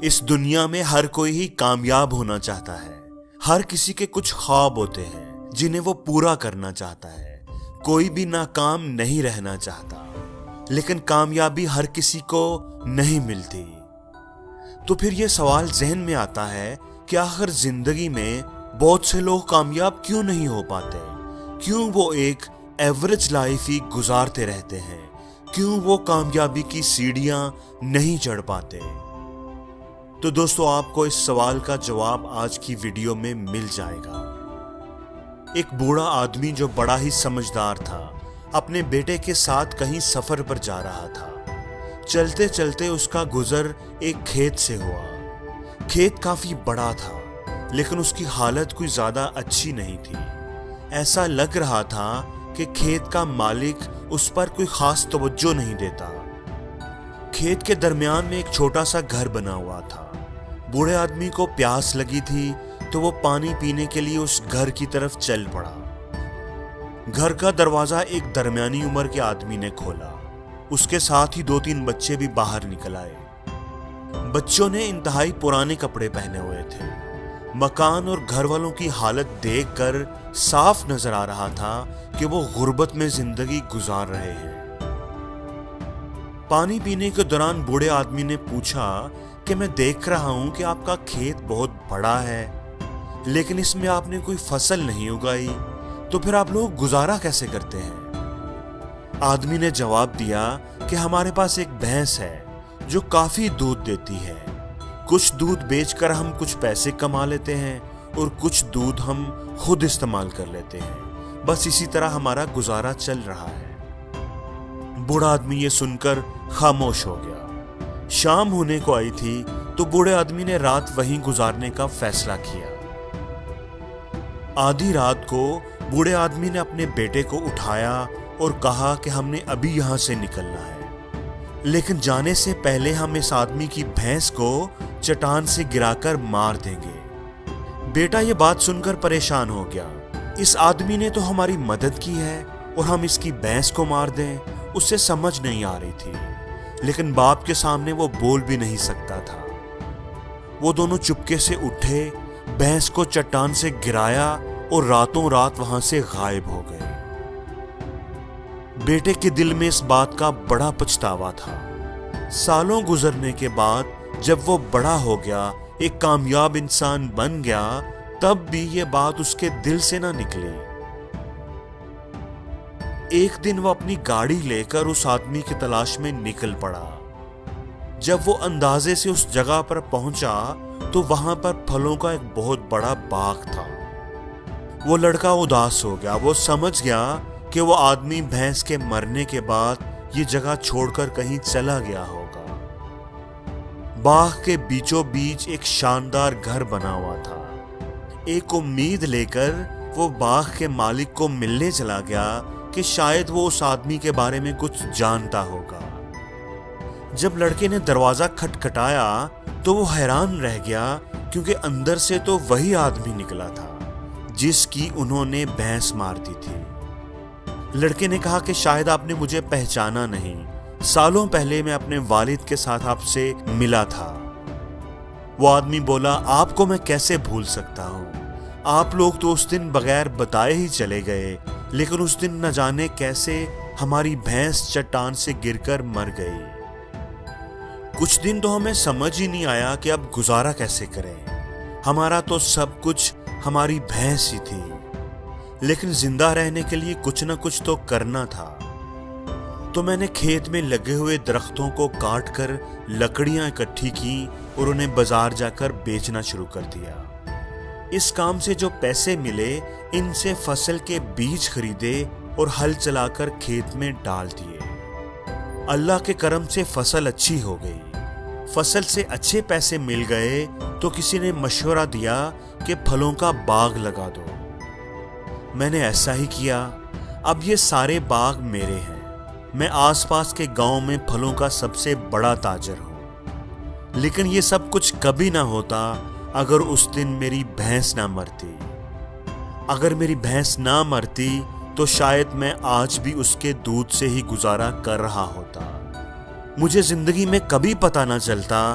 اس دنیا میں ہر کوئی ہی کامیاب ہونا چاہتا ہے۔ ہر کسی کے کچھ خواب ہوتے ہیں جنہیں وہ پورا کرنا چاہتا ہے۔ کوئی بھی ناکام نہیں رہنا چاہتا، لیکن کامیابی ہر کسی کو نہیں ملتی۔ تو پھر یہ سوال ذہن میں آتا ہے کہ آخر زندگی میں بہت سے لوگ کامیاب کیوں نہیں ہو پاتے؟ کیوں وہ ایک ایوریج لائف ہی گزارتے رہتے ہیں؟ کیوں وہ کامیابی کی سیڑھیاں نہیں چڑھ پاتے؟ تو دوستو، آپ کو اس سوال کا جواب آج کی ویڈیو میں مل جائے گا۔ ایک بوڑھا آدمی جو بڑا ہی سمجھدار تھا، اپنے بیٹے کے ساتھ کہیں سفر پر جا رہا تھا۔ چلتے چلتے اس کا گزر ایک کھیت سے ہوا۔ کھیت کافی بڑا تھا، لیکن اس کی حالت کوئی زیادہ اچھی نہیں تھی۔ ایسا لگ رہا تھا کہ کھیت کا مالک اس پر کوئی خاص توجہ نہیں دیتا۔ کھیت کے درمیان میں ایک چھوٹا سا گھر بنا ہوا تھا۔ بوڑھے آدمی کو پیاس لگی تھی تو وہ پانی پینے کے لیے اس گھر کی طرف چل پڑا۔ گھر کا دروازہ ایک درمیانی عمر کے آدمی نے کھولا۔ اس کے ساتھ ہی 2-3 بچے بھی باہر نکل آئے۔ بچوں نے انتہائی پرانے کپڑے پہنے ہوئے تھے۔ مکان اور گھر والوں کی حالت دیکھ کر صاف نظر آ رہا تھا کہ وہ غربت میں زندگی گزار رہے ہیں۔ پانی پینے کے دوران بوڑھے آدمی نے پوچھا کہ میں دیکھ رہا ہوں کہ آپ کا کھیت بہت بڑا ہے، لیکن اس میں آپ نے کوئی فصل نہیں اگائی، تو پھر آپ لوگ گزارا کیسے کرتے ہیں؟ آدمی نے جواب دیا کہ ہمارے پاس ایک بھینس ہے جو کافی دودھ دیتی ہے۔ کچھ دودھ بیچ کر ہم کچھ پیسے کما لیتے ہیں اور کچھ دودھ ہم خود استعمال کر لیتے ہیں۔ بس اسی طرح ہمارا گزارا چل رہا ہے۔ بوڑھا آدمی یہ سن کر خاموش ہو گیا۔ شام ہونے کو آئی تھی تو بوڑھے آدمی نے رات وہیں گزارنے کا فیصلہ کیا۔ آدھی رات کو بوڑھے آدمی نے اپنے بیٹے کو اٹھایا اور کہا کہ ہم نے ابھی یہاں سے نکلنا ہے، لیکن جانے سے پہلے ہم اس آدمی کی بھینس کو چٹان سے گرا کر مار دیں گے۔ بیٹا یہ بات سن کر پریشان ہو گیا۔ اس آدمی نے تو ہماری مدد کی ہے اور ہم اس کی بھینس کو مار دیں، اسے سمجھ نہیں آ رہی تھی، لیکن باپ کے سامنے وہ بول بھی نہیں سکتا تھا۔ وہ دونوں چپکے سے اٹھے، بھینس کو چٹان سے گرایا اور راتوں رات وہاں سے غائب ہو گئے۔ بیٹے کے دل میں اس بات کا بڑا پچھتاوا تھا۔ سالوں گزرنے کے بعد جب وہ بڑا ہو گیا، ایک کامیاب انسان بن گیا، تب بھی یہ بات اس کے دل سے نہ نکلی۔ ایک دن وہ اپنی گاڑی لے کر اس آدمی کی تلاش میں نکل پڑا۔ جب وہ اندازے سے اس جگہ پر پہنچا تو وہاں پر پھلوں کا ایک بہت بڑا باغ تھا۔ وہ لڑکا اداس ہو گیا۔ وہ سمجھ گیا کہ وہ آدمی بھینس کے مرنے کے بعد یہ جگہ چھوڑ کر کہیں چلا گیا ہوگا۔ باغ کے بیچوں بیچ ایک شاندار گھر بنا ہوا تھا۔ ایک امید لے کر وہ باغ کے مالک کو ملنے چلا گیا کہ شاید وہ اس آدمی کے بارے میں کچھ جانتا ہوگا۔ جب لڑکے نے دروازہ کھٹکھٹایا تو وہ حیران رہ گیا، کیونکہ اندر سے تو وہی آدمی نکلا تھا جس کی انہوں نے بھینس مار دی تھی۔ لڑکے نے کہا کہ شاید آپ نے مجھے پہچانا نہیں، سالوں پہلے میں اپنے والد کے ساتھ آپ سے ملا تھا۔ وہ آدمی بولا، آپ کو میں کیسے بھول سکتا ہوں؟ آپ لوگ تو اس دن بغیر بتائے ہی چلے گئے، لیکن اس دن نہ جانے کیسے ہماری بھینس چٹان سے گر کر مر گئی۔ کچھ دن تو ہمیں سمجھ ہی نہیں آیا کہ اب گزارا کیسے کریں۔ ہمارا تو سب کچھ ہماری بھینس ہی تھی، لیکن زندہ رہنے کے لیے کچھ نہ کچھ تو کرنا تھا۔ تو میں نے کھیت میں لگے ہوئے درختوں کو کاٹ کر لکڑیاں اکٹھی کی اور انہیں بازار جا کر بیچنا شروع کر دیا۔ اس کام سے جو پیسے ملے، ان سے فصل کے بیج خریدے اور ہل چلا کر کھیت میں ڈال دیے۔ اللہ کے کرم سے فصل اچھی ہو گئی۔ فصل سے اچھے پیسے مل گئے تو کسی نے مشورہ دیا کہ پھلوں کا باغ لگا دو۔ میں نے ایسا ہی کیا۔ اب یہ سارے باغ میرے ہیں۔ میں آس پاس کے گاؤں میں پھلوں کا سب سے بڑا تاجر ہوں۔ لیکن یہ سب کچھ کبھی نہ ہوتا اگر اس دن میری بھینس نہ مرتی۔ اگر میری بھینس نہ مرتی تو شاید میں آج بھی اس کے دودھ سے ہی گزارا کر رہا ہوتا۔ مجھے زندگی میں کبھی پتہ نہ چلتا